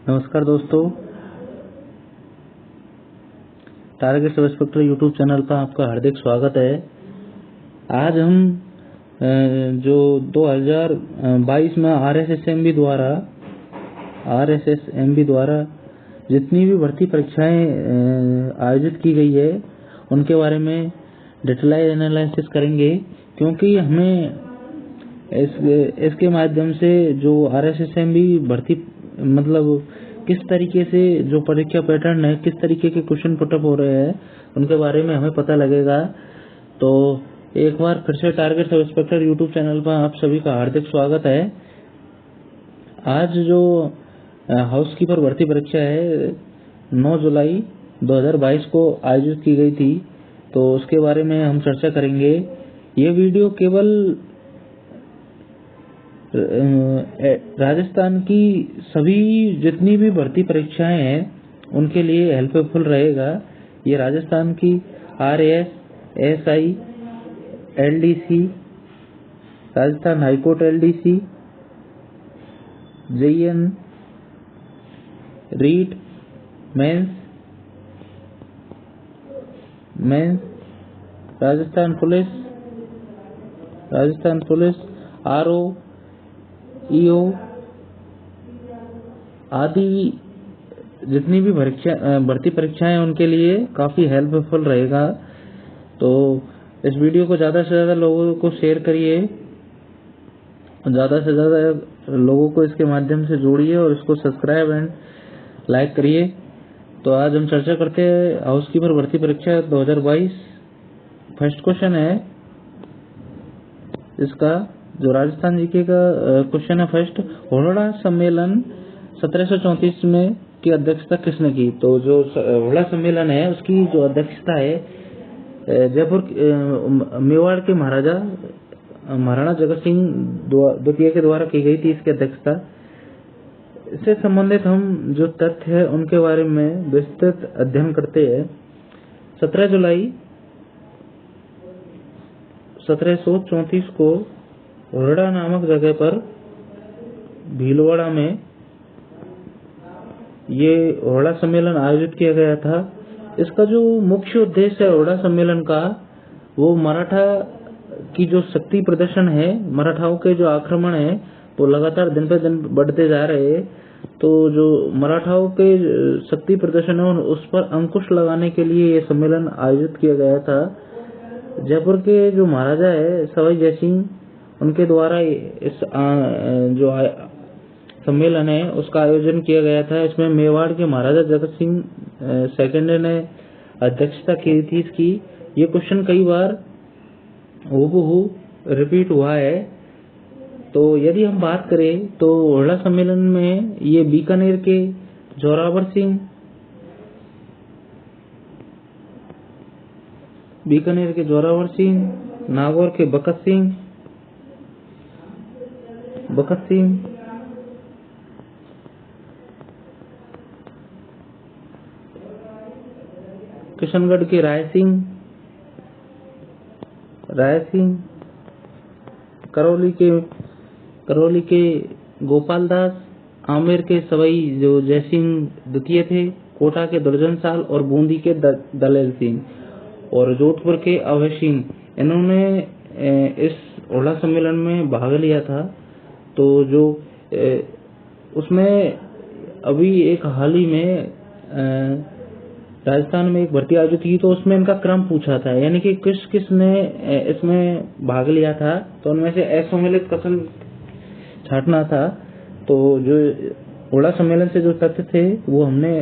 नमस्कार दोस्तों, target sub inspector YouTube channel पर आपका हार्दिक स्वागत है। आज हम जो 2022 में आरएसएसएमबी द्वारा जितनी भी भर्ती परीक्षाएं आयोजित की गई है उनके बारे में डिटेलाइज एनालिसिस करेंगे, क्योंकि हमें इसके माध्यम से जो आरएसएसएमबी भर्ती मतलब किस तरीके से जो परीक्षा पैटर्न है, किस तरीके के क्वेश्चन पुटअप हो रहे हैं, उनके बारे में हमें पता लगेगा। तो एक बार फिर से target sub inspector YouTube channel पर आप सभी का हार्दिक स्वागत है। आज जो हाउसकीपर भर्ती परीक्षा है 9 जुलाई 2022 को आयोजित की गई थी, तो उसके बारे में हम चर्चा करेंगे। ये वीडियो केवल राजस्थान की सभी जितनी भी भर्ती परीक्षाएं हैं उनके लिए हेल्पफुल रहेगा। ये राजस्थान की RAS, ASI, LDC, Rajasthan high court LDC, JEN, REET, mains, Rajasthan police, RO, EO आदि जितनी भी भर्ती परीक्षाएं उनके लिए काफ़ी हेल्पफुल रहेगा। तो इस वीडियो को ज़्यादा से ज़्यादा लोगों को शेयर करिए, ज़्यादा से ज़्यादा लोगों को इसके माध्यम से जोड़िए और इसको सब्सक्राइब एंड लाइक करिए। तो आज हम चर्चा करते हैं हाउसकीपर भर्ती परीक्षा 2022। फर्स्ट क्वेश्चन है इसका, जो राजस्थान जीके का क्वेश्चन है फर्स्ट। होड़ा सम्मेलन 1734 में की अध्यक्षता किसने की? तो जो होड़ा सम्मेलन है उसकी जो अध्यक्षता है जयपुर मेवाड़ के महाराणा जगत सिंह द्वितीय के द्वारा की गई थी इसकी अध्यक्षता। इससे संबंधित हम जो तथ्य है उनके बारे में विस्तृत अध्ययन करते हैं। 17 जुलाई 1734 को होड़ा नामक जगह पर भीलवाड़ा में ये होड़ा सम्मेलन आयोजित किया गया था। इसका जो मुख्य उद्देश्य है होड़ा सम्मेलन का, वो मराठा की जो शक्ति प्रदर्शन है, मराठाओं के जो आक्रमण है वो लगातार दिन पे दिन बढ़ते जा रहे हैं। तो जो मराठाओं के शक्ति प्रदर्शन है उस पर अंकुश लगाने के लिए ये सम्मेलन आयोजित किया गया था। जयपुर के जो महाराजा है सवाई जयसिंह, उनके द्वारा इस जो सम्मेलन है उसका आयोजन किया गया था। इसमें मेवाड़ के महाराजा जगत सिंह सेकंड ने अध्यक्षता की थी इसकी। ये क्वेश्चन कई बार हूबहू रिपीट हुआ है। तो यदि हम बात करें तो होड़ा सम्मेलन में ये बीकानेर के जोरावर सिंह, नागौर के बखत सिंह, किशनगढ़ के राय सिंह, करौली के गोपाल दास, आमेर के सवाई जो जयसिंह द्वितीय थे, कोटा के दुर्जन साल और बूंदी के दलेल सिंह और जोधपुर के अभय सिंह, इन्होंने इस होड़ा सम्मेलन में भाग लिया था। तो जो उसमें अभी एक हाल ही में राजस्थान में एक भर्ती आयोजित की, तो उसमें इनका क्रम पूछा था, यानी कि किसने इसमें भाग लिया था। तो उनमें से असम्मिलित कथन छांटना था। तो जो होड़ा सम्मेलन से जो तथ्य थे वो हमने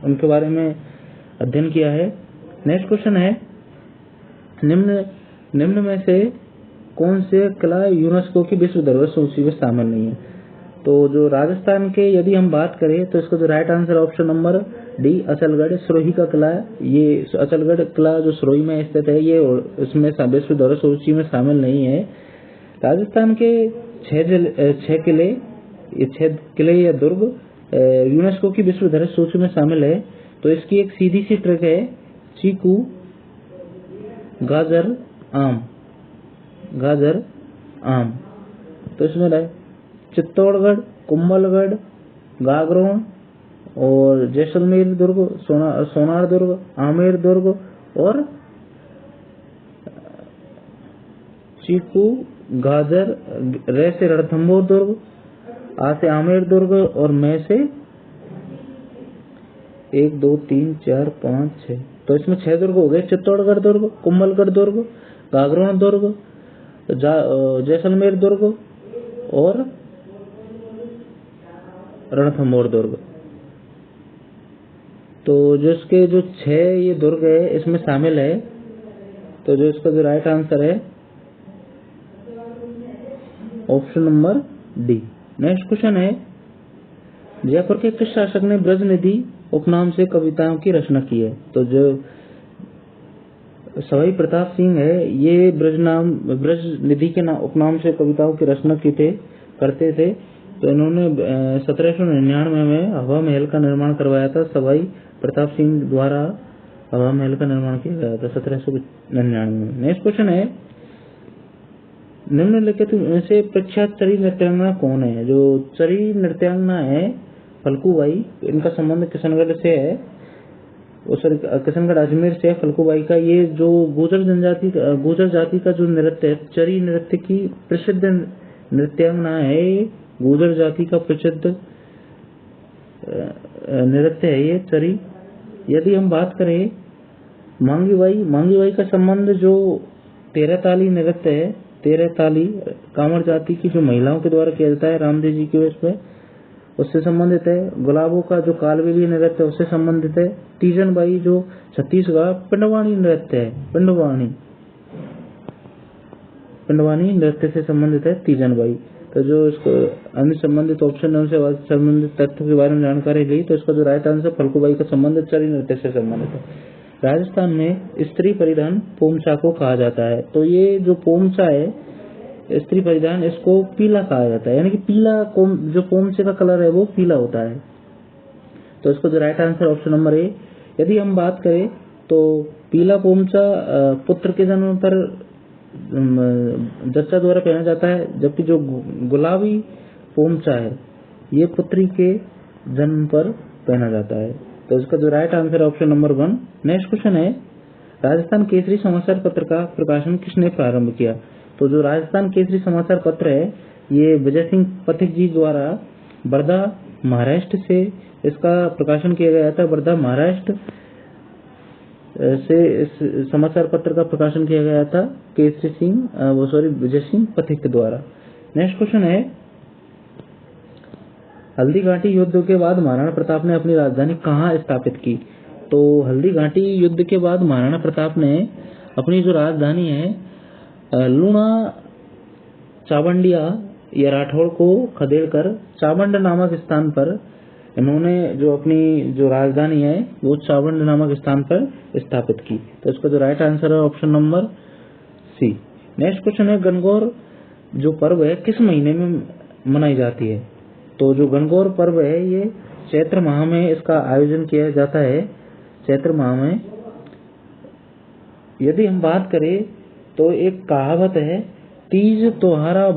उनके बारे में अध्ययन किया है। नेक्स्ट क्वेश्चन है, निम्न में से कौन से कला यूनेस्को की विश्व धरोहर सूची में शामिल नहीं है? तो जो राजस्थान के यदि हम बात करें तो इसका जो right answer option number D, Achalgarh Sirohi का किला है। ये अचलगढ़ किला जो सिरोही में स्थित है ये इसमें विश्व धरोहर सूची में शामिल नहीं है। राजस्थान के 6 किले या दुर्ग यूनेस्को की विश्व धरोहर सूची में शामिल है। तो इसकी एक सीधी सी ट्रिक है, चीकू, गाजर, आम। तो इसमें चित्तौड़गढ़, कुंभलगढ़, गागरोन और जैसलमेर दुर्ग, सोनार दुर्ग, आमेर दुर्ग और चीकू, गाजर, रे से रणथंभौर दुर्ग, आ से आमेर दुर्ग और मैं से 1 2 3 4 5 6। तो इसमें 6 दुर्ग हो गए। चित्तौड़गढ़ दुर्ग, कुंभलगढ़ दुर्ग, गागरोन दुर्ग, जैसलमेर दुर्ग और रणथंभौर दुर्ग। तो जो इसके जो 6 ये दुर्ग है इसमें शामिल है। तो जो इसका जो राइट आंसर है option number D. Next question है, जयपुर के किस शासक ने ब्रजनिधि उपनाम से कविताओं की रचना की है? तो जो सवाई प्रताप सिंह है ये ब्रजनिधि के उपनाम से कविताओं की रचना करते थे। तो इन्होंने 1799 में हवा महल का निर्माण करवाया था। सवाई प्रताप सिंह द्वारा हवा महल का निर्माण किया गया था 1799 में। नेक्स्ट क्वेश्चन है, निम्नलिखित में से प्रख्यात चरी नृत्यांगना कौन है? जो चरी नृत्यांगना है फल्गुबाई, इनका संबंध किशनगढ़ से है, किशनगढ़ अजमेर से है। फल्गुबाई का ये जो गुर्जर जाति का जो नृत्य है, चरी नृत्य की प्रसिद्ध नृत्यांगना है। गुर्जर जाति का प्रसिद्ध नृत्य है ये चरी। यदि हम बात करें मांगीबाई का संबंध जो 13 ताली नृत्य है, 13 ताली कांवड़ जाति की जो महिलाओं के द्वारा किया जाता है रामदेव जी के वेश में, उससे संबंधित है। गुलाबों का जो कालबेलिया नृत्य है उससे संबंधित है। तीजनबाई जो छत्तीसगढ़ पिंडवानी नृत्य है, पिंडवानी नृत्य से संबंधित है तीजनबाई। तो जो इसको अन्य संबंधित ऑप्शन है उनसे संबंधित तथ्यों के बारे में जानकारी ली, तो इसका जो राइट आंसर फल्गुबाई का संबंध चरी नृत्य से संबंधित है। राजस्थान में स्त्री परिधान पोमचा को कहा जाता है। तो ये जो पोमचा है स्त्री परिधान, इसको पीला कहा जाता है, यानी कि पीला जो पोमचे का कलर है वो पीला होता है। तो इसको जो right answer option number A. यदि हम बात करें तो पीला पोमचा पुत्र के जन्म पर जच्चा द्वारा पहना जाता है, जबकि जो गुलाबी पोमचा है ये पुत्री के जन्म पर पहना जाता है। तो इसका जो right answer option number 1। Next question है, राजस्थान केसरी समाचार पत्र का प्रकाशन किसने प्रारंभ किया? तो जो राजस्थान केसरी समाचार पत्र है ये विजय सिंह पथिक जी द्वारा वर्धा महाराष्ट्र से इसका प्रकाशन किया गया था। वर्धा महाराष्ट्र से इस समाचार पत्र का प्रकाशन किया गया था विजय सिंह पथिक द्वारा। नेक्स्ट क्वेश्चन है, हल्दीघाटी युद्ध के बाद महाराणा प्रताप ने अपनी राजधानी कहाँ स्थापित की? तो हल्दीघाटी युद्ध के बाद महाराणा प्रताप ने अपनी जो राजधानी है लूणा चावंडिया या राठौड़ को खदेड़कर चावंड नामक स्थान पर इन्होंने जो अपनी जो राजधानी है वो चावंड नामक स्थान पर स्थापित की। तो इसका जो राइट आंसर है option number C. Next question है, गणगौर जो पर्व है किस महीने में मनाई जाती है? तो जो गणगौर पर्व है ये चैत्र माह में इसका आयोजन किया जाता है, चैत्र माह में। यदि हम बात करें तो एक कहावत है, तीज तोहारा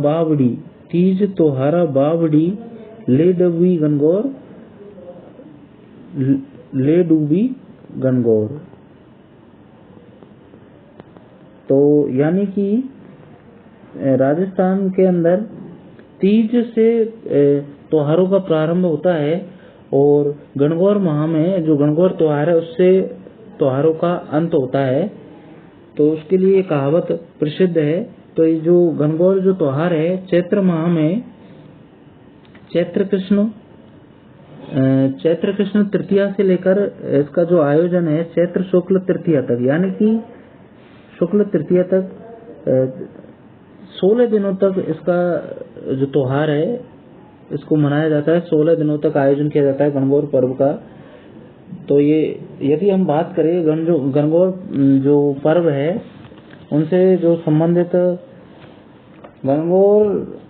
बावड़ी ले डूबी गणगौर। तो यानी कि राजस्थान के अंदर तीज से त्योहारों का प्रारंभ होता है और गणगौर माह में जो गणगौर त्योहार है उससे त्योहारों का अंत होता है। तो उसके लिए कहावत प्रसिद्ध है। तो ये जो गणगौर जो त्योहार है चैत्र माह में चैत्र कृष्ण तृतीया से लेकर इसका जो आयोजन है चैत्र शुक्ल तृतीया तक, यानी कि शुक्ल तृतीया तक 16 दिनों तक इसका जो त्योहार है इसको मनाया जाता है। 16 दिनों तक आयोजन किया जाता है गणगौर पर्व का। तो ये यदि हम बात करें गणगौर जो पर्व है उनसे जो संबंधित गणगौर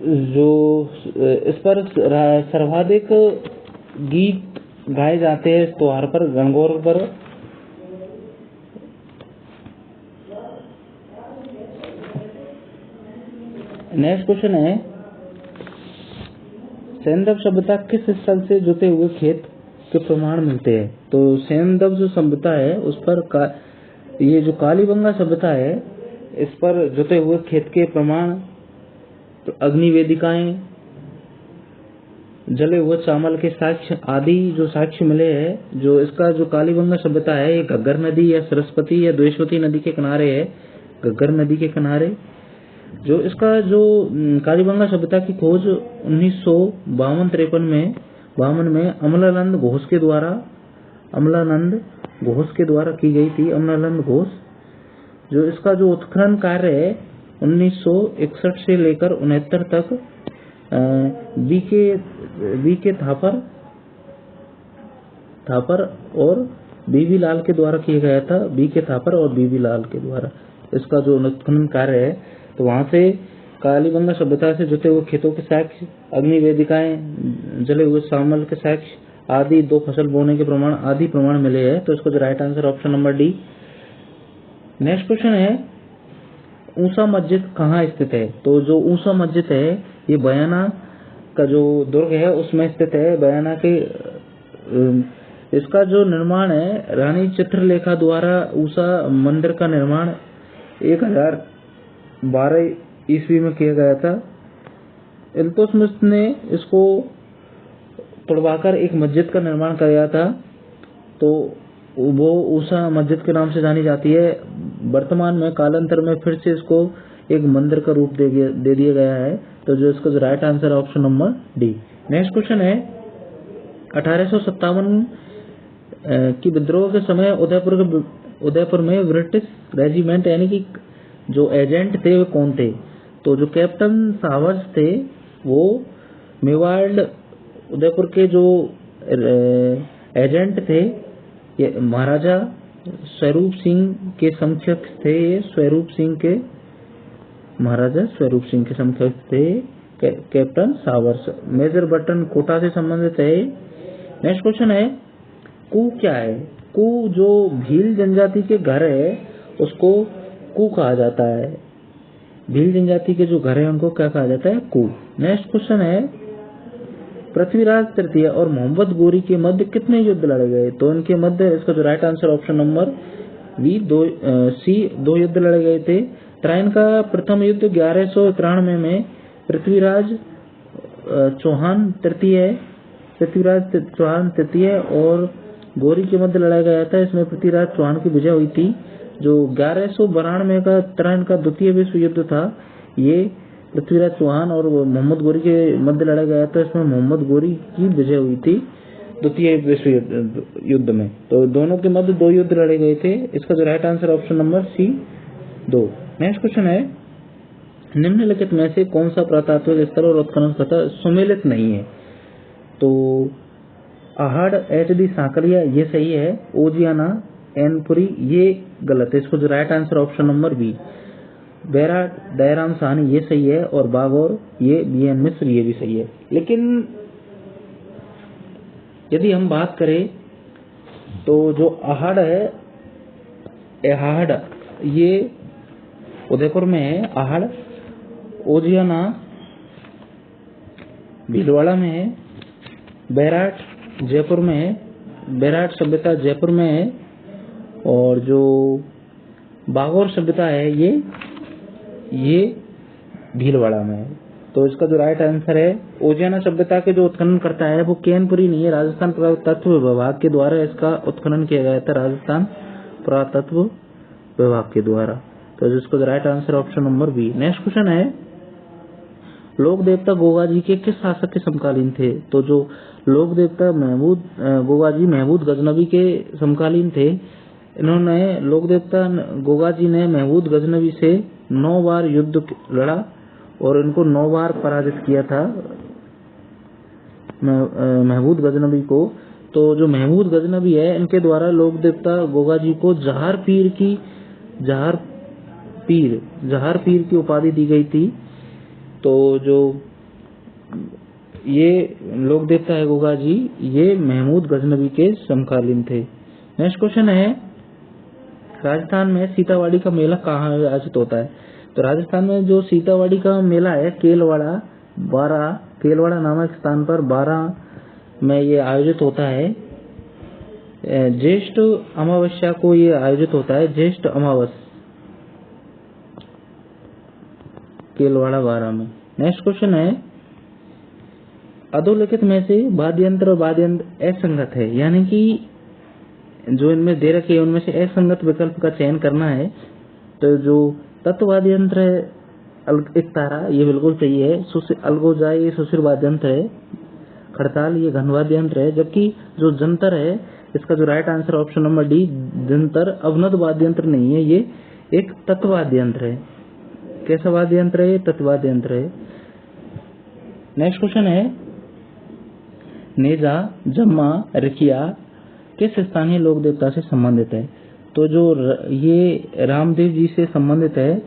जो इस पर सर्वाधिक गीत गाए जाते हैं इस त्योहार पर, गणगौर पर। नेक्स्ट क्वेश्चन है, सेंधव सभ्यता किस स्थल से जुते हुए खेत के प्रमाण मिलते हैं? तो सेंधव जो सभ्यता है उस पर ये जो कालीबंगा सभ्यता है इस पर जुते हुए खेत के प्रमाण, तो अग्नि वेदिकाएं, जले हुए चावल के साक्ष्य आदि जो साक्ष्य मिले हैं। जो इसका जो कालीबंगा सभ्यता है ये घग्गर नदी या सरस्वती या द्वेषवती नदी के किनारे है, घग्गर नदी के किनारे। जो इसका जो कालीबंगा सभ्यता की खोज 1952-53 में अमलानंद घोष के द्वारा की गई थी। अमलानंद घोष। जो इसका जो उत्खनन कार्य है 1961 से लेकर 69 तक बी के थापर और बीबी लाल के द्वारा किया गया था। बी के थापर और बीबी लाल के द्वारा इसका जो उत्खनन कार्य है। तो वहां से कालीबंगा सभ्यता से जुटे हुए खेतों के साक्ष्य, अग्नि वेदिकाएं, जले हुए चावल के साक्ष्य आदि, 2 फसल बोने के प्रमाण आदि प्रमाण मिले हैं। तो इसका जो right answer option number D. Next question है ऊषा मस्जिद कहाँ स्थित है? तो जो ऊषा मस्जिद है ये बयाना का जो दुर्ग है उसमें स्थित है। बयाना के इसका जो निर्माण है रानी चित्रलेखा द्वारा ऊषा मंदिर का निर्माण 1012 ईस्वी में किया गया था। इल्तुतमिश ने इसको तोड़वाकर एक मस्जिद का निर्माण किया था। तो वो ऊषा मस्जिद के नाम से जानी जाती है। वर्तमान में कालांतर में फिर से इसको एक मंदिर का रूप दे दिया गया है। तो जो इसका जो right answer option number D. Next question है 1857 की विद्रोह के समय उदयपुर में ब्रिटिश रेजिमेंट यानी कि जो एजेंट थे वो कौन थे? तो जो कैप्टन सावर्स थे वो मेवाड़ उदयपुर के जो एजेंट थे ये महाराजा स्वरूप सिंह के समकक्ष थे। महाराजा स्वरूप सिंह के समकक्ष थे Captain Showers. Major Burton Kota से संबंधित है। नेक्स्ट क्वेश्चन है कू क्या है? कू जो भील जनजाति के घर है उसको कू कहा जाता है। भील जनजाति के जो घर है उनको क्या कहा जाता है? कू। नेक्स्ट क्वेश्चन है पृथ्वीराज तृतीय और मोहम्मद गोरी के मध्य कितने युद्ध लड़े गए? तो इनके मध्य इसका जो right answer option number B 2 युद्ध लड़े गए थे। तराइन का प्रथम युद्ध 1191 में पृथ्वीराज चौहान तृतीय और गोरी के मध्य लड़ाया गया था। इसमें पृथ्वीराज चौहान की विजय हुई थी। जो 1192 का तराइन का द्वितीय विश्व युद्ध था ये पृथ्वीराज चौहान और मोहम्मद गोरी के मध्य लड़ा गया था। इसमें मोहम्मद गोरी की विजय हुई थी द्वितीय विश्व युद्ध में। तो दोनों के मध्य 2 युद्ध लड़े गए थे। इसका जो right answer option number C 2। Next question है निम्नलिखित में से कौन सा पुरातात्विक स्थल और उत्खनन स्थल सुमेलित नहीं है? तो आहड़ HD सांकरिया ये सही है। ओजियाना एनपुरी ये गलत है। इसको जो right answer option number B. Bairat Dayaram Sahni ये सही है और बागौर ये BN मिश्र ये भी सही है। लेकिन यदि हम बात करें तो जो आहड़ है आहड़ ये उदयपुर में है। आहड़ ओजियाना भीलवाड़ा में है। बैराट जयपुर में है। बैराट सभ्यता जयपुर में है। और जो बागौर सभ्यता है ये भीलवाड़ा में है। तो इसका जो राइट आंसर है ओजियाना सभ्यता के जो उत्खनन करता है वो केनपुरी नहीं है, राजस्थान पुरातत्व विभाग के द्वारा इसका उत्खनन किया गया था। राजस्थान पुरातत्व विभाग के द्वारा। तो जिसको जो right answer option number B. Next question है लोक देवता गोगा जी के किस शासक के समकालीन थे? तो जो लोक देवता गोगा जी महमूद गजनवी के समकालीन थे। इन्होंने लोक देवता गोगा जी ने महमूद गजनवी से 9 बार युद्ध लड़ा और इनको 9 बार पराजित किया था महमूद गजनवी को। तो जो महमूद गजनवी है इनके द्वारा लोक देवता गोगा जी को जहार पीर की उपाधि दी गई थी। तो जो ये लोक देवता है गोगा जी ये महमूद गजनवी के समकालीन थे। नेक्स्ट क्वेश्चन है राजस्थान में सीतावाड़ी का मेला कहाँ आयोजित होता है? तो राजस्थान में जो सीतावाड़ी का मेला है केलवाड़ा 12 केलवाड़ा नामक स्थान पर 12 में ये आयोजित होता है। ज्येष्ठ अमावस्या को ये आयोजित होता है, ज्येष्ठ अमावस केलवाड़ा 12 में। नेक्स्ट क्वेश्चन है, अधोलिखित में से वाद्य यंत्र और वाद्य यंत्र असंगत है, यानी कि जो इनमें दे रखे हैं उनमें से असंगत विकल्प का चयन करना है। तो जो तत्ववाद्य यंत्र है एकतारा, ये बिल्कुल सही है। अलगोजा ये सुशिर वाद्य यंत्र है। खड़ताल ये घनवाद्य यंत्र है। जबकि जो जंतर है, इसका जो right answer option number D, जंतर अवनद वाद्य यंत्र नहीं है, ये एक तत्ववाद्य यंत्र है। कैसा वाद्य यंत्र है? तत्ववाद्य यंत्र है। नेक्स्ट क्वेश्चन है, नेजा, जम्मा, रिकिया किस स्थानीय लोक देवता से संबंधित है? तो जो ये रामदेव जी से संबंधित है।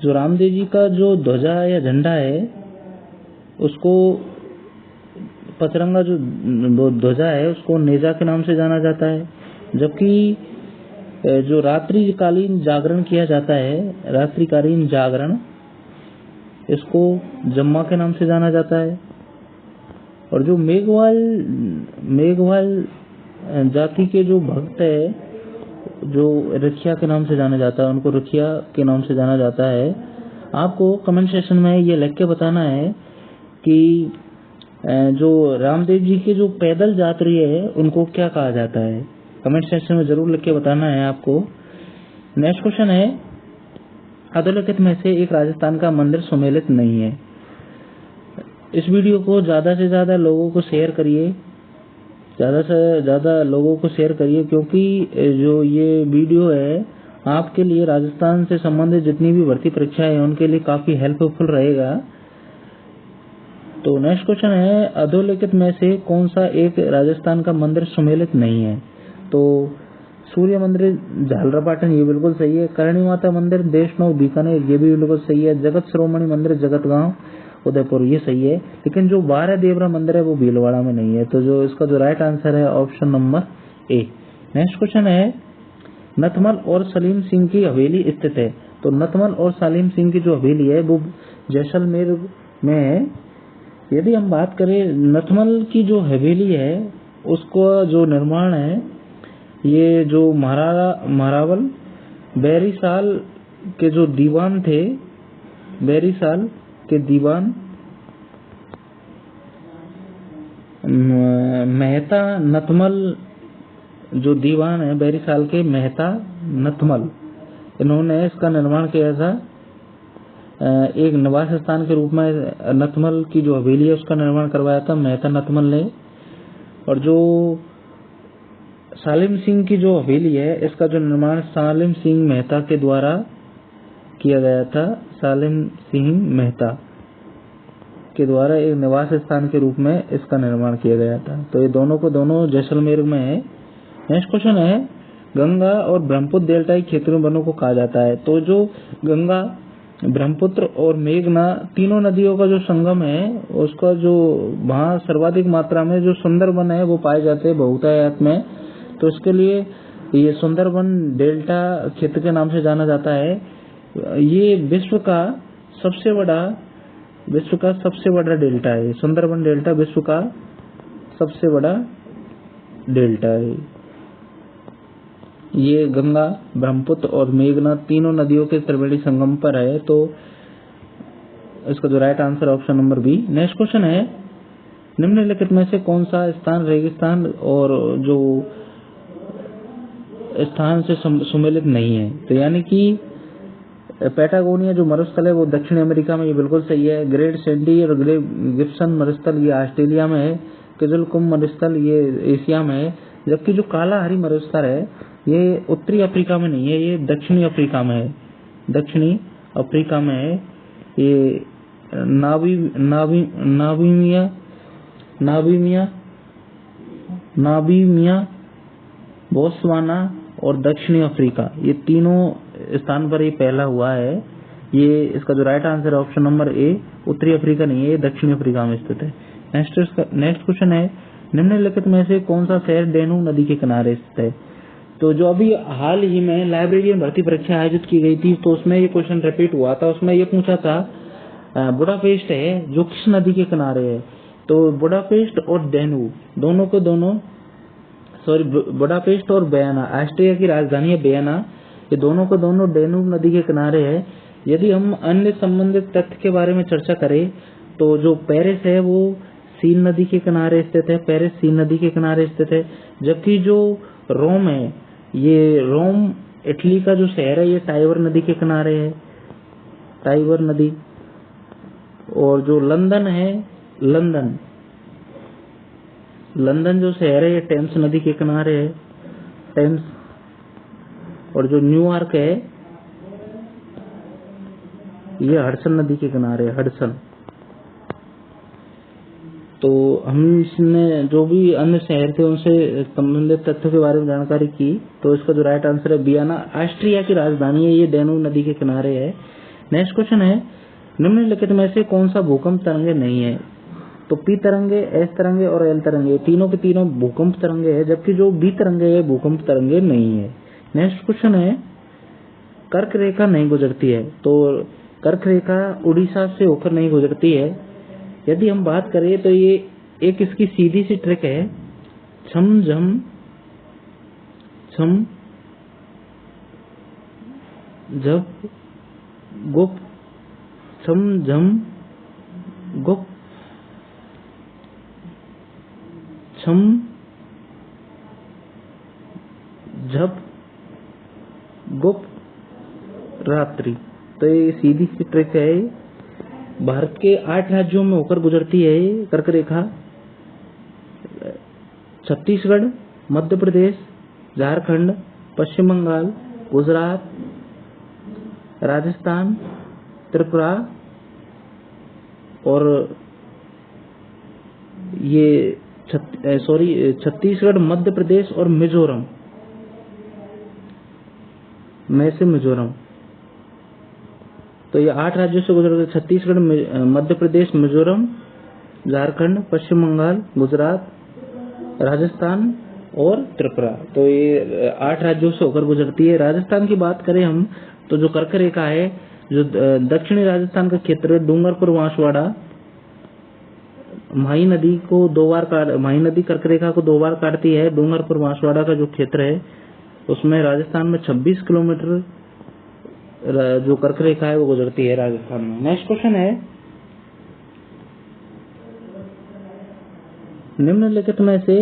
जो रामदेव जी का जो ध्वजा या झंडा है, उसको पचरंगा जो ध्वजा है उसको नेजा के नाम से जाना जाता है। जबकि जो रात्रिकालीन जागरण किया जाता है, रात्रिकालीन जागरण, इसको जम्मा के नाम से जाना जाता है। और जो मेघवाल जाति के जो भक्त है, जो रखिया के नाम से जाना जाता है, उनको रखिया के नाम से जाना जाता है। आपको कमेंट सेक्शन में ये लिख के बताना है कि जो रामदेव जी के जो पैदल यात्री है उनको क्या कहा जाता है। कमेंट सेक्शन में जरूर लिख के बताना है आपको। नेक्स्ट क्वेश्चन है, अधोलिखित में से एक राजस्थान का मंदिर सुमेलित नहीं है। इस वीडियो को ज्यादा से ज्यादा लोगों को शेयर करिए, ज्यादा से ज्यादा लोगों को शेयर करिए, क्योंकि जो ये वीडियो है आपके लिए राजस्थान से संबंधित जितनी भी भर्ती परीक्षाएं हैं उनके लिए काफी हेल्पफुल रहेगा। तो नेक्स्ट क्वेश्चन है, अधोलिखित में से कौन सा एक राजस्थान का मंदिर सुमेलित नहीं है? तो सूर्य मंदिर झालरापाटन, ये बिल्कुल सही है। करणी माता मंदिर देशनोक बीकानेर, ये भी बिल्कुल सही है। जगत शिरोमणि मंदिर जगतगांव उदयपुर, ये सही है। लेकिन जो 12 देवरा मंदिर है वो भीलवाड़ा में नहीं है। तो जो इसका जो राइट आंसर है option number A. Next question है, नथमल और सलीम सिंह की हवेली स्थित है। तो नथमल और सलीम सिंह की जो हवेली है वो जैसलमेर में है। यदि हम बात करें नथमल की जो हवेली है उसका जो निर्माण है, ये जो महारावल बैरीसाल के जो दीवान थे, बैरीसाल के दीवान मेहता नथमल, जो दीवान है बैरीसाल के मेहता नथमल, इन्होंने इसका निर्माण किया था। एक निवास स्थान के रूप में नथमल की जो हवेली है उसका निर्माण करवाया था मेहता नथमल ने। और जो सालिम सिंह की जो हवेली है इसका जो निर्माण सालिम सिंह मेहता के द्वारा किया गया था। सालिम सिंह मेहता के द्वारा एक निवास स्थान के रूप में इसका निर्माण किया गया था। तो ये दोनों को दोनों जैसलमेर में है। नेक्स्ट क्वेश्चन है, गंगा और ब्रह्मपुत्र डेल्टाई क्षेत्रीय वनों को कहा जाता है। तो जो गंगा, ब्रह्मपुत्र और मेघना तीनों नदियों का जो संगम है उसका जो वहाँ सर्वाधिक मात्रा में जो सुंदरवन है वो पाए जाते हैं बहुतायत में। तो इसके लिए ये सुंदरवन डेल्टा क्षेत्र के नाम से जाना जाता है। ये विश्व का सबसे बड़ा डेल्टा है। सुंदरवन डेल्टा विश्व का सबसे बड़ा डेल्टा है। ये गंगा, ब्रह्मपुत्र और मेघना तीनों नदियों के त्रिवेणी संगम पर है। तो इसका जो right answer option number B. Next question है, निम्नलिखित में से कौन सा स्थान रेगिस्तान और जो स्थान से सुमेलित नहीं है? तो यानी कि पैटागोनिया जो मरुस्थल है वो दक्षिण अमेरिका में, ये बिल्कुल सही है। ग्रेट सैंडी और ग्रेट गिब्सन मरुस्थल ये ऑस्ट्रेलिया में है। किजलकुम मरुस्थल ये एशिया में है। जबकि जो काला हरी मरुस्थल है ये उत्तरी अफ्रीका में नहीं है, ये दक्षिणी अफ्रीका में है। दक्षिणी अफ्रीका में है। ये नामीबिया, बोत्सवाना और दक्षिणी अफ्रीका, ये तीनों स्थान पर ये पहला हुआ है। ये इसका जो राइट आंसर है ऑप्शन नंबर ए, उत्तरी अफ्रीका नहीं है, ये दक्षिणी अफ्रीका में स्थित है। नेक्स्ट क्वेश्चन है, निम्नलिखित में से कौन सा शहर डेनू नदी के किनारे स्थित है? तो जो अभी हाल ही में लाइब्रेरियन भर्ती परीक्षा आयोजित की गई थी तो उसमें ये क्वेश्चन रिपीट हुआ था। उसमें ये पूछा था बुडापेस्ट है जो किस नदी के किनारे है? तो बुडापेस्ट और डेन्यूब दोनों को दोनों, सॉरी, बुडापेस्ट और वियना, ऑस्ट्रिया की राजधानी है वियना, ये दोनों को दोनों डेन्यूब नदी के किनारे है। यदि हम अन्य संबंधित तथ्य के बारे में चर्चा करें तो जो पेरिस है वो सीन नदी के किनारे स्थित है, पेरिस सीन नदी के किनारे स्थित है। जबकि जो रोम है, ये रोम इटली का जो शहर है ये टाइबर नदी के किनारे है, टाइबर नदी। और जो लंदन है, लंदन जो शहर है ये टेम्स नदी के किनारे है, टेम्स। और जो न्यूयॉर्क है ये हडसन नदी के किनारे है, हडसन। तो हमने जो भी अन्य शहर थे उनसे संबंधित तथ्यों के बारे में जानकारी की। तो इसका जो राइट आंसर है वियना, ऑस्ट्रिया की राजधानी है, ये डेन्यूब नदी के किनारे है। नेक्स्ट क्वेश्चन है, निम्नलिखित में से कौन सा भूकंप तरंगे नहीं है? तो पी तरंगे, एस तरंगे और एल तरंगे तीनों के तीनों भूकंप तरंगे है, जबकि जो बी तरंगे है भूकंप तरंगे नहीं है। नेक्स्ट क्वेश्चन है, कर्क रेखा नहीं गुजरती है। तो कर्क रेखा उड़ीसा से होकर नहीं गुजरती है। यदि हम बात करें तो ये एक इसकी सीधी सी ट्रिक है, छम झम छम जब गुप, छम झम गुप, छम झप गुप रात्रि। तो ये सीधी सी ट्रिक है। भारत के 8 राज्यों में होकर गुजरती है ये कर्क रेखा। छत्तीसगढ़, मध्य प्रदेश, झारखंड, पश्चिम बंगाल, गुजरात, राजस्थान, त्रिपुरा और ये छत्तीसगढ़, मध्य प्रदेश और मिजोरम, में से मिजोरम। तो ये 8 राज्यों से गुजरते, छत्तीसगढ़, मध्य प्रदेश, मिजोरम, झारखंड, पश्चिम बंगाल, गुजरात, राजस्थान और त्रिपुरा। तो ये 8 राज्यों से होकर गुजरती है। राजस्थान की बात करें हम तो जो कर्क रेखा है, जो दक्षिणी राजस्थान का क्षेत्र, डूंगरपुर, बांसवाड़ा, माही नदी कर्क रेखा को 2 बार काटती है। डूंगरपुर बांसवाड़ा का जो क्षेत्र है उसमें राजस्थान में 26 किलोमीटर जो कर्क रेखा है वो गुजरती है राजस्थान में। नेक्स्ट क्वेश्चन है, निम्नलिखित में से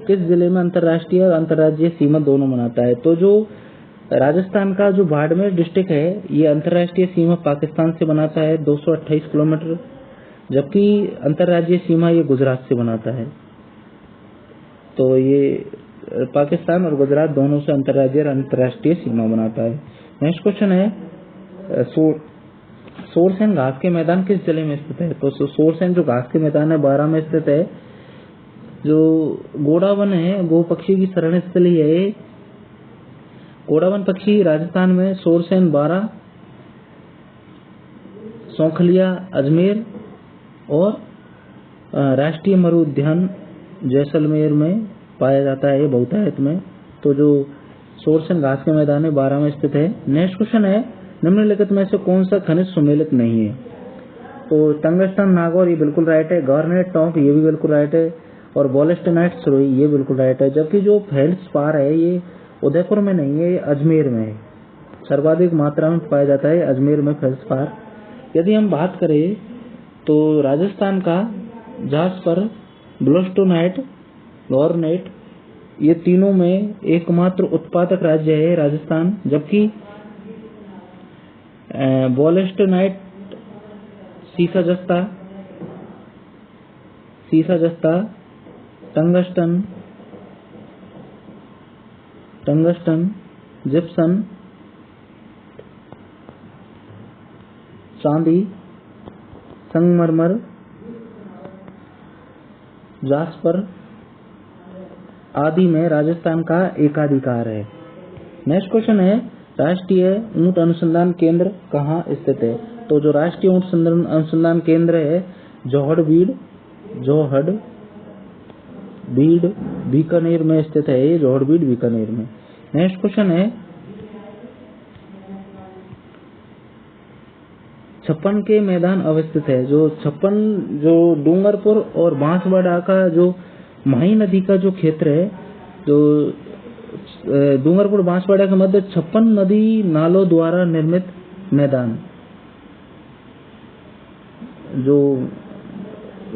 किस जिले में अंतर्राष्ट्रीय और अंतर्राज्यीय सीमा दोनों मनाता है? तो जो राजस्थान का जो बाड़मेर डिस्ट्रिक्ट है ये अंतर्राष्ट्रीय सीमा पाकिस्तान से बनाता है 228 किलोमीटर, जबकि अंतर्राज्यीय सीमा ये गुजरात से बनाता है। तो ये पाकिस्तान और गुजरात दोनों से अंतर्राज्यीय और अंतर्राष्ट्रीय सीमा बनाता है। नेक्स्ट क्वेश्चन है, सोरसेन घास के मैदान किस जिले में स्थित है? तो सोरसेन जो घास के मैदान है 12 में स्थित है। जो गोडावन है, गो पक्षी की शरण स्थली है। गोडावन पक्षी राजस्थान में सोरसेन 12, सौखलिया, अजमेर और राष्ट्रीय मरु उद्यान जैसलमेर में पाया जाता है बहुतायत में। तो जो सोरसेन घास के मैदान है 12 में स्थित है। नेक्स्ट क्वेश्चन है, निम्नलिखित में से कौन सा खनिज सुमेलित नहीं है? तो टंगस्टन, नागौर, ये बिल्कुल राइट है। गार्नेट, टॉन्क, ये भी बिल्कुल राइट है। और वोलेस्टोनाइट, सुरोई, ये बिल्कुल राइट है। जबकि जो फेल्ड्सपार है ये उदयपुर में नहीं है, ये अजमेर में है। सर्वाधिक मात्रा में पाया जाता है अजमेर में फेल्ड्सपार। यदि हम बात करें तो राजस्थान का जास्पर, ब्लूस्टोनाइट, गार्नेट, ये तीनों में एकमात्र उत्पादक राज्य है राजस्थान। जबकि वोलेस्टोनाइट, सीसा जस्ता, टंगस्टन, जिप्सन, चांदी, संगमरमर, जास्पर आदि में राजस्थान का एकाधिकार है। नेक्स्ट क्वेश्चन है, राष्ट्रीय ऊंट अनुसंधान केंद्र कहाँ स्थित है? तो जो राष्ट्रीय ऊंट अनुसंधान केंद्र है जोहड़ बीड बीकानेर में स्थित है। ये जोहड़ बीड बीकानेर में। नेक्स्ट क्वेश्चन है, 56 के मैदान अवस्थित है। जो 56 जो डूंगरपुर और बांसवाड़ा का जो माही नदी का जो क्षेत्र है, जो डूंगरपुर बांसवाड़ा के मध्य 56 नदी नालों द्वारा निर्मित मैदान, जो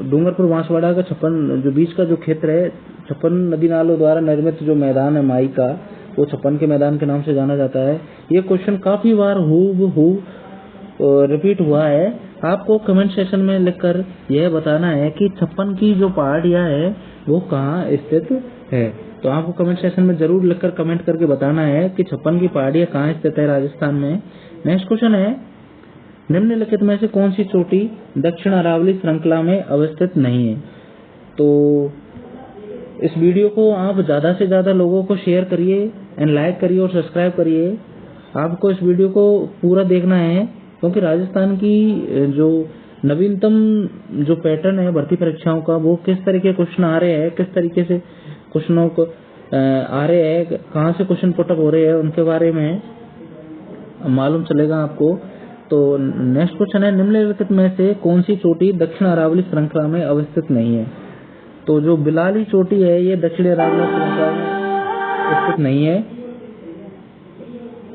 डूंगरपुर बांसवाड़ा का 56 जो बीच का जो क्षेत्र है, 56 नदी नालों द्वारा निर्मित जो मैदान है माई का, वो 56 के मैदान के नाम से जाना जाता है। ये क्वेश्चन काफी बार हूबहू रिपीट हुआ है। आपको कमेंट सेक्शन में लिखकर यह बताना है कि 56 की जो पहाड़ियां है वो कहाँ स्थित है। तो आपको कमेंट सेक्शन में जरूर लिखकर कमेंट करके बताना है कि 56 की पहाड़ियां कहाँ स्थित है राजस्थान में। नेक्स्ट क्वेश्चन है, निम्नलिखित में से कौन सी चोटी दक्षिण अरावली श्रृंखला में अवस्थित नहीं है। तो इस वीडियो को आप ज्यादा से ज्यादा लोगों को शेयर करिए एंड लाइक करिए और सब्सक्राइब करिए। आपको इस वीडियो को पूरा देखना है, क्योंकि राजस्थान की जो नवीनतम जो पैटर्न है भर्ती परीक्षाओं का, वो किस तरीके क्वेश्चन आ रहे हैं, किस तरीके से क्वेश्चनों को आ रहे हैं, कहाँ से क्वेश्चन पुटअप हो रहे हैं, उनके बारे में मालूम चलेगा आपको। तो नेक्स्ट क्वेश्चन है, निम्नलिखित में से कौन सी चोटी दक्षिण अरावली श्रृंखला में अवस्थित नहीं है। तो जो बिलाली चोटी है ये दक्षिण अरावली श्रृंखला में स्थित नहीं है।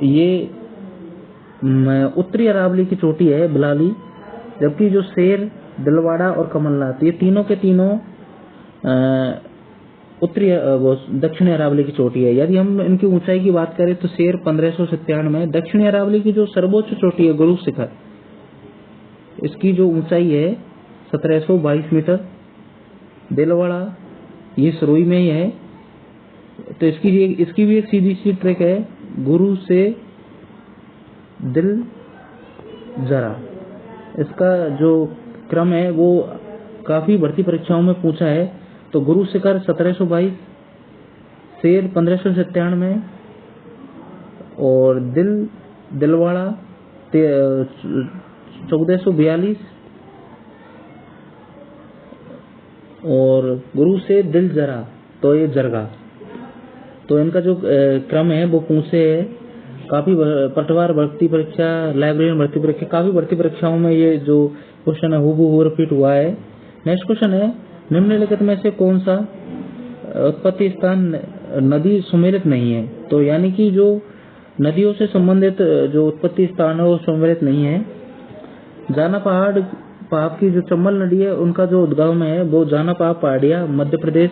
ये उत्तरी अरावली की चोटी है बिलाली, जबकि जो शेर, दिलवाड़ा और कमलनाथ, ये तीनों के तीनों उत्तरी दक्षिणी अरावली की चोटी है। यदि हम इनकी ऊंचाई की बात करें तो शेर 1597, दक्षिणी अरावली की जो सर्वोच्च चोटी है गुरु शिखर, इसकी जो ऊंचाई है 1722 मीटर। दिलवाड़ा ये सरोई में ही है, तो इसकी भी एक सीधी सी ट्रैक है, गुरु से दिल जरा। इसका जो क्रम है वो काफी भर्ती परीक्षाओं में पूछा है। तो गुरु शिखर 1722, शेर 1597 और दिलवाड़ा 1442 और गुरु से दिल जरा, तो ये जरगा। तो इनका जो क्रम है वो पूछे है। काफी पटवार भर्ती परीक्षा, लाइब्रेरियन भर्ती परीक्षा, काफी भर्ती परीक्षाओं में ये जो क्वेश्चन है हूबहू रिपीट हुआ है। नेक्स्ट क्वेश्चन है, निम्नलिखित में से कौन सा उत्पत्ति स्थान नदी सुमेलित नहीं है। तो यानी कि जो नदियों से संबंधित जो उत्पत्ति स्थान है वो सुमेलित नहीं है। जाना पहाड़ पाप की जो चंबल नदी है उनका जो उद्गम है वो जाना पाप पहाड़िया मध्य प्रदेश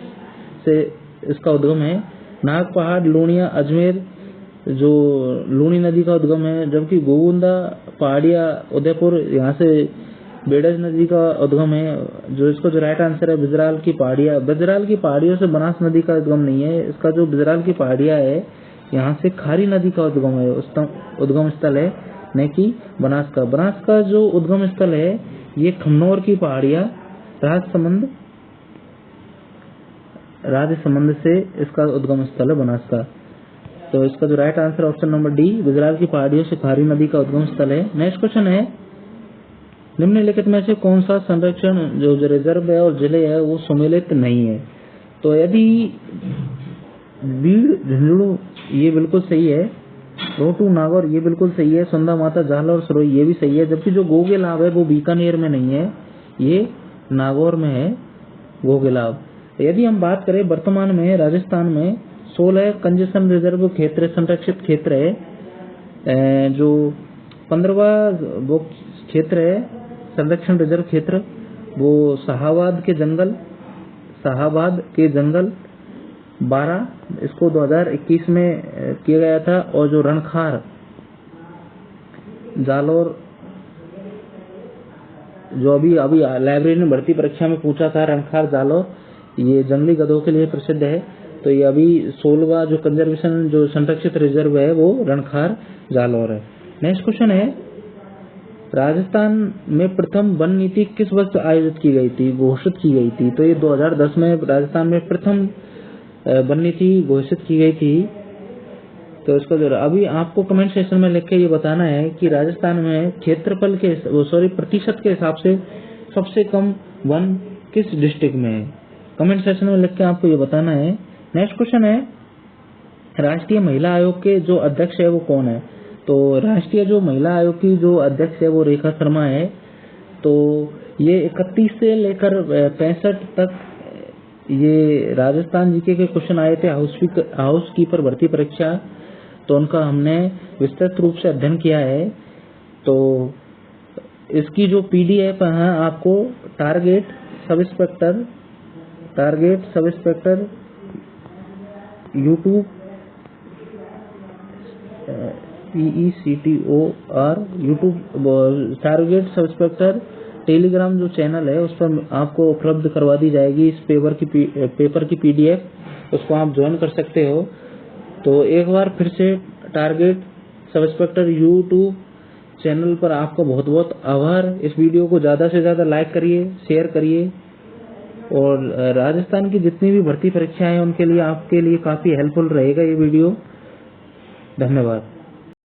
से इसका उद्गम है। नाग पहाड़ लूणिया अजमेर जो लूणी नदी का उद्गम है, जबकि गोविंदा पहाड़िया उदयपुर यहाँ से बेड़ज नदी का उद्गम है। जो इसको जो राइट आंसर है बिजराल की पहाड़िया। बिजराल की पहाड़ियों से बनास नदी का उद्गम नहीं है। इसका जो बिजराल की पहाड़िया है यहाँ से खारी नदी का उद्गम है, उद्गम स्थल है, न कि बनास का। बनास का जो उद्गम स्थल है ये खमनौर की पहाड़िया राजसमंद से इसका उद्गम स्थल है बनास का। तो इसका जो right answer option number D, Gujarat की पहाड़ियों से खारी नदी का उद्गम स्थल है। नेक्स्ट क्वेश्चन है, निम्नलिखित में से कौन सा संरक्षण जो रिजर्व है और जिले है वो सुमेलित नहीं है। तो यदि बीड़ झुंझुनू ये बिल्कुल सही है, रोहतू नागौर ये बिल्कुल सही है, सुंदा माता जालौर सरोई ये भी सही है, जबकि जो गोगेलाब है वो बीकानेर में नहीं है, ये नागौर में है गोगेलाब। यदि हम बात करें वर्तमान में राजस्थान में 16 कंजेशन रिजर्व क्षेत्र संरक्षित क्षेत्र है। जो 15वां वो क्षेत्र है संरक्षण रिजर्व क्षेत्र वो शाहाबाद के जंगल 12, इसको 2021 में किया गया था। और जो रणखार जालौर जो अभी लाइब्रेरी में भर्ती परीक्षा में पूछा था, रणखार जालौर ये जंगली गधों के लिए प्रसिद्ध है। तो ये अभी 16वां जो कंजर्वेशन जो संरक्षित रिजर्व है वो रणखार जालौर है। नेक्स्ट क्वेश्चन है, राजस्थान में प्रथम वन नीति किस वर्ष आयोजित की गई थी, घोषित की गई थी। तो ये 2010 में राजस्थान में प्रथम वन नीति घोषित की गई थी। तो इसको अभी आपको कमेंट सेक्शन में लिख के ये बताना है कि राजस्थान में क्षेत्रफल के प्रतिशत के हिसाब से सबसे कम वन किस डिस्ट्रिक्ट में है। कमेंट सेक्शन में लिख के आपको ये बताना है। नेक्स्ट क्वेश्चन है, राष्ट्रीय महिला आयोग के जो अध्यक्ष है वो कौन है। तो राष्ट्रीय जो महिला आयोग की जो अध्यक्ष है वो रेखा शर्मा है। तो ये 31 से लेकर 65 तक ये राजस्थान जीके के क्वेश्चन आए थे हाउस कीपर भर्ती परीक्षा। तो उनका हमने विस्तृत रूप से अध्ययन किया है। तो इसकी जो PDF है आपको target sub inspector YouTube PECTOR YouTube target sub inspector Telegram जो चैनल है उस पर आपको उपलब्ध करवा दी जाएगी इस पेपर की PDF। उसको आप ज्वाइन कर सकते हो। तो एक बार फिर से target sub inspector YouTube channel पर आपका बहुत बहुत आभार। इस वीडियो को ज़्यादा से ज़्यादा लाइक करिए, शेयर करिए और राजस्थान की जितनी भी भर्ती परीक्षाएं हैं उनके लिए आपके लिए काफ़ी हेल्पफुल रहेगा ये वीडियो। धन्यवाद।